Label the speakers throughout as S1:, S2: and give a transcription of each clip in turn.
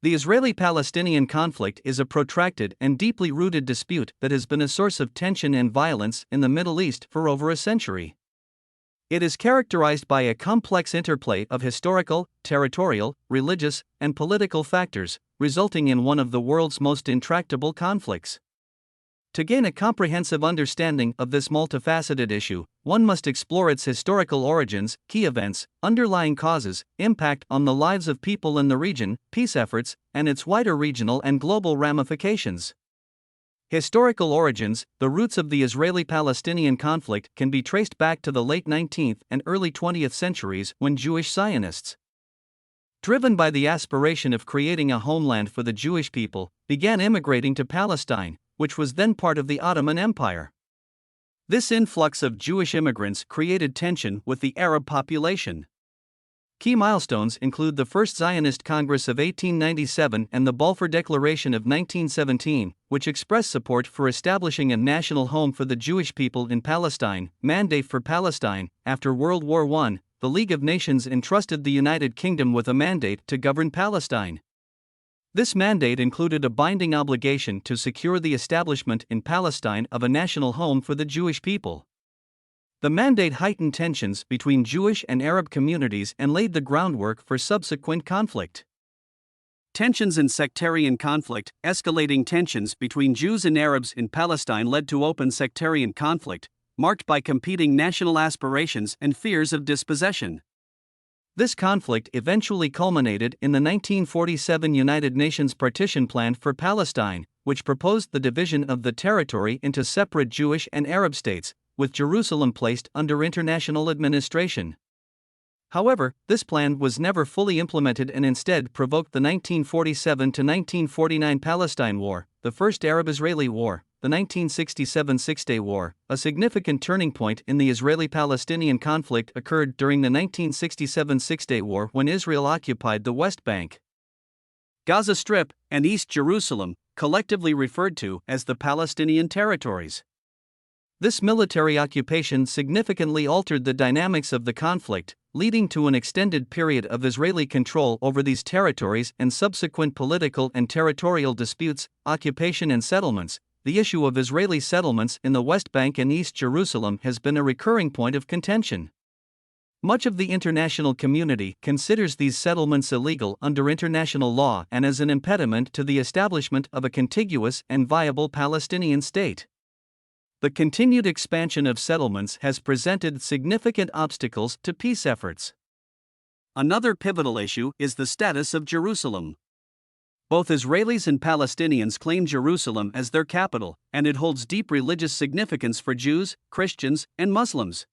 S1: The Israeli-Palestinian conflict is a protracted and deeply rooted dispute that has been a source of tension and violence in the Middle East for over a century. It is characterized by a complex interplay of historical, territorial, religious, and political factors, resulting in one of the world's most intractable conflicts. To gain a comprehensive understanding of this multifaceted issue, one must explore its historical origins, key events, underlying causes, impact on the lives of people in the region, peace efforts, and its wider regional and global ramifications. Historical origins. The roots of the Israeli-Palestinian conflict can be traced back to the late 19th and early 20th centuries when Jewish Zionists, driven by the aspiration of creating a homeland for the Jewish people, began immigrating to Palestine, which was then part of the Ottoman Empire. This influx of Jewish immigrants created tension with the Arab population. Key milestones include the First Zionist Congress of 1897 and the Balfour Declaration of 1917, which expressed support for establishing a national home for the Jewish people in Palestine. Mandate for Palestine. After World War I, the League of Nations entrusted the United Kingdom with a mandate to govern Palestine. This mandate included a binding obligation to secure the establishment in Palestine of a national home for the Jewish people. The mandate heightened tensions between Jewish and Arab communities and laid the groundwork for subsequent conflict. Tensions and sectarian conflict. Escalating tensions between Jews and Arabs in Palestine led to open sectarian conflict, marked by competing national aspirations and fears of dispossession. This conflict eventually culminated in the 1947 United Nations Partition Plan for Palestine, which proposed the division of the territory into separate Jewish and Arab states, with Jerusalem placed under international administration. However, this plan was never fully implemented and instead provoked the 1947–1949 Palestine War, the First Arab-Israeli War, the 1967 Six-Day War. A significant turning point in the Israeli-Palestinian conflict occurred during the 1967 Six-Day War when Israel occupied the West Bank, Gaza Strip, and East Jerusalem, collectively referred to as the Palestinian territories. This military occupation significantly altered the dynamics of the conflict, leading to an extended period of Israeli control over these territories and subsequent political and territorial disputes. Occupation and settlements. The issue of Israeli settlements in the West Bank and East Jerusalem has been a recurring point of contention. Much of the international community considers these settlements illegal under international law and as an impediment to the establishment of a contiguous and viable Palestinian state. The continued expansion of settlements has presented significant obstacles to peace efforts. Another pivotal issue is the status of Jerusalem. Both Israelis and Palestinians claim Jerusalem as their capital, and it holds deep religious significance for Jews, Christians, and Muslims.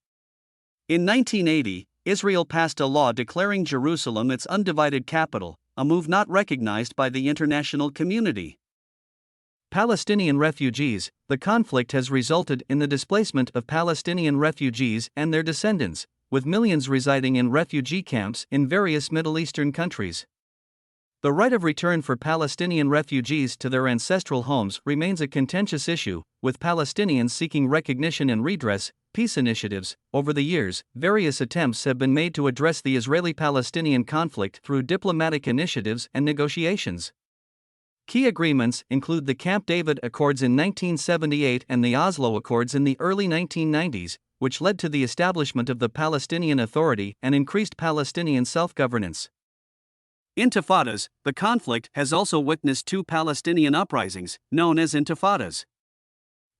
S1: In 1980, Israel passed a law declaring Jerusalem its undivided capital, a move not recognized by the international community. Palestinian refugees. The conflict has resulted in the displacement of Palestinian refugees and their descendants, with millions residing in refugee camps in various Middle Eastern countries. The right of return for Palestinian refugees to their ancestral homes remains a contentious issue, with Palestinians seeking recognition and redress. Peace initiatives. Over the years, various attempts have been made to address the Israeli-Palestinian conflict through diplomatic initiatives and negotiations. Key agreements include the Camp David Accords in 1978 and the Oslo Accords in the early 1990s, which led to the establishment of the Palestinian Authority and increased Palestinian self-governance. Intifadas. The conflict has also witnessed two Palestinian uprisings, known as intifadas.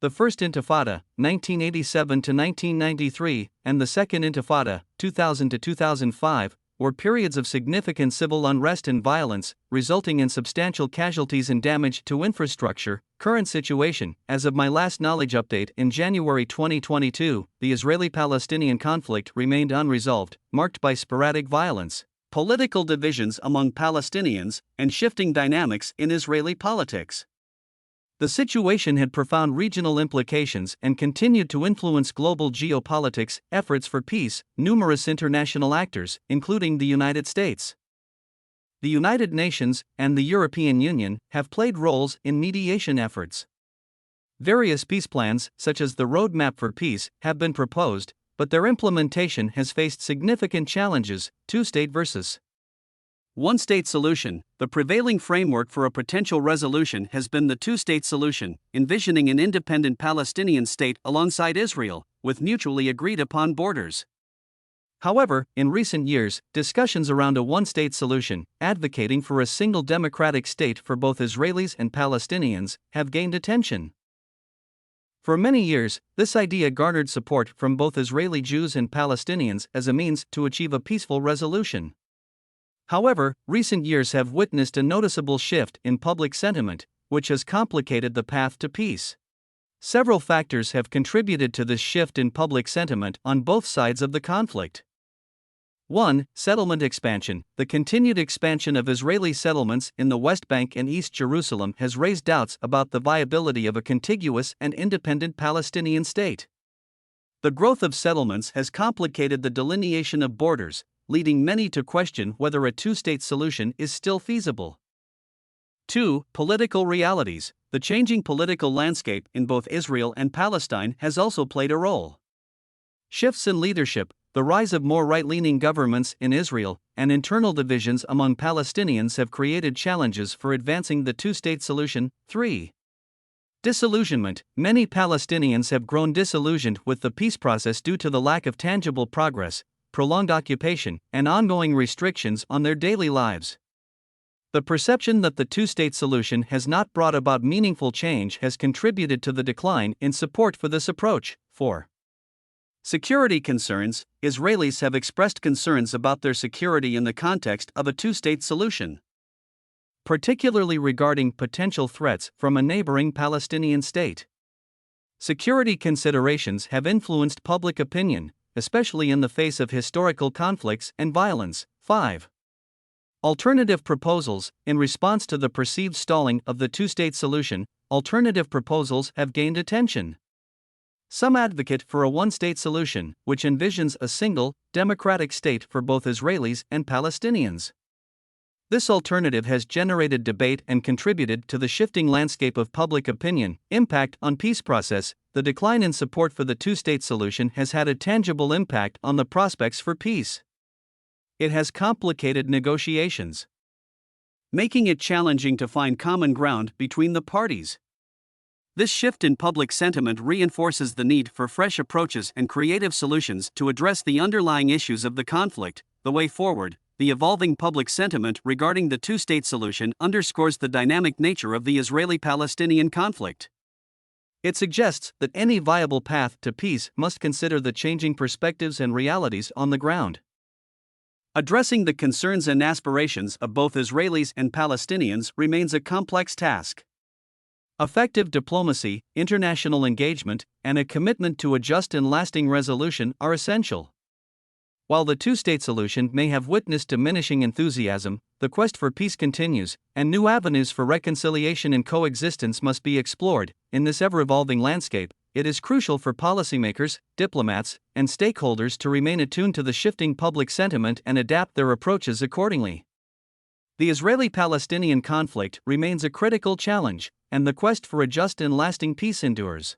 S1: The First Intifada, 1987–1993, and the Second Intifada, 2000–2005, were periods of significant civil unrest and violence, resulting in substantial casualties and damage to infrastructure. Current situation. As of my last knowledge update in January 2022, the Israeli-Palestinian conflict remained unresolved, marked by sporadic violence, political divisions among Palestinians, and shifting dynamics in Israeli politics. The situation had profound regional implications and continued to influence global geopolitics. Efforts for peace. Numerous international actors, including the United States, the United Nations, and the European Union, have played roles in mediation efforts. Various peace plans, such as the Roadmap for Peace, have been proposed, but their implementation has faced significant challenges. Two-state versus
S2: One-state solution. The prevailing framework for a potential resolution has been the two-state solution, envisioning an independent Palestinian state alongside Israel, with mutually agreed-upon borders.
S1: However, in recent years, discussions around a one-state solution, advocating for a single democratic state for both Israelis and Palestinians, have gained attention. For many years, this idea garnered support from both Israeli Jews and Palestinians as a means to achieve a peaceful resolution. However, recent years have witnessed a noticeable shift in public sentiment, which has complicated the path to peace. Several factors have contributed to this shift in public sentiment on both sides of the conflict. 1. Settlement expansion. The continued expansion of Israeli settlements in the West Bank and East Jerusalem has raised doubts about the viability of a contiguous and independent Palestinian state. The growth of settlements has complicated the delineation of borders, leading many to question whether a two-state solution is still feasible. 2. Political realities. The changing political landscape in both Israel and Palestine has also played a role. Shifts in leadership, the rise of more right-leaning governments in Israel, and internal divisions among Palestinians have created challenges for advancing the two-state solution. 3. Disillusionment. Many Palestinians have grown disillusioned with the peace process due to the lack of tangible progress, prolonged occupation, and ongoing restrictions on their daily lives. The perception that the two-state solution has not brought about meaningful change has contributed to the decline in support for this approach. 4. Security concerns. Israelis have expressed concerns about their security in the context of a two-state solution, particularly regarding potential threats from a neighboring Palestinian state. Security considerations have influenced public opinion, especially in the face of historical conflicts and violence. 5. Alternative proposals. In response to the perceived stalling of the two-state solution, alternative proposals have gained attention. Some advocate for a one-state solution, which envisions a single, democratic state for both Israelis and Palestinians. This alternative has generated debate and contributed to the shifting landscape of public opinion. Impact on peace process. The decline in support for the two-state solution has had a tangible impact on the prospects for peace. It has complicated negotiations, making it challenging to find common ground between the parties. This shift in public sentiment reinforces the need for fresh approaches and creative solutions to address the underlying issues of the conflict. The way forward. The evolving public sentiment regarding the two-state solution underscores the dynamic nature of the Israeli-Palestinian conflict. It suggests that any viable path to peace must consider the changing perspectives and realities on the ground. Addressing the concerns and aspirations of both Israelis and Palestinians remains a complex task. Effective diplomacy, international engagement, and a commitment to a just and lasting resolution are essential. While the two-state solution may have witnessed diminishing enthusiasm, the quest for peace continues, and new avenues for reconciliation and coexistence must be explored. In this ever-evolving landscape, it is crucial for policymakers, diplomats, and stakeholders to remain attuned to the shifting public sentiment and adapt their approaches accordingly. The Israeli-Palestinian conflict remains a critical challenge, and the quest for a just and lasting peace endures.